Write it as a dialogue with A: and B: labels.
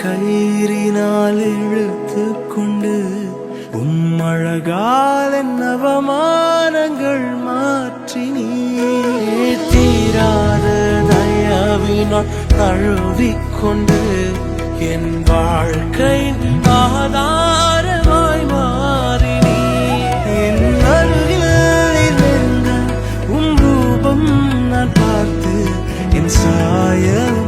A: கயிறினால் இழுத்து கொண்டு உம்மழகால் என் அவமானங்கள் மாற்றினே தீராத தயவினால் தழுவிக்கொண்டு என் வாழ்க்கை ஆதாரமாய் மாறினே என் அருகில் இருந்த ரூபம் நான் பார்த்து என் சாயல்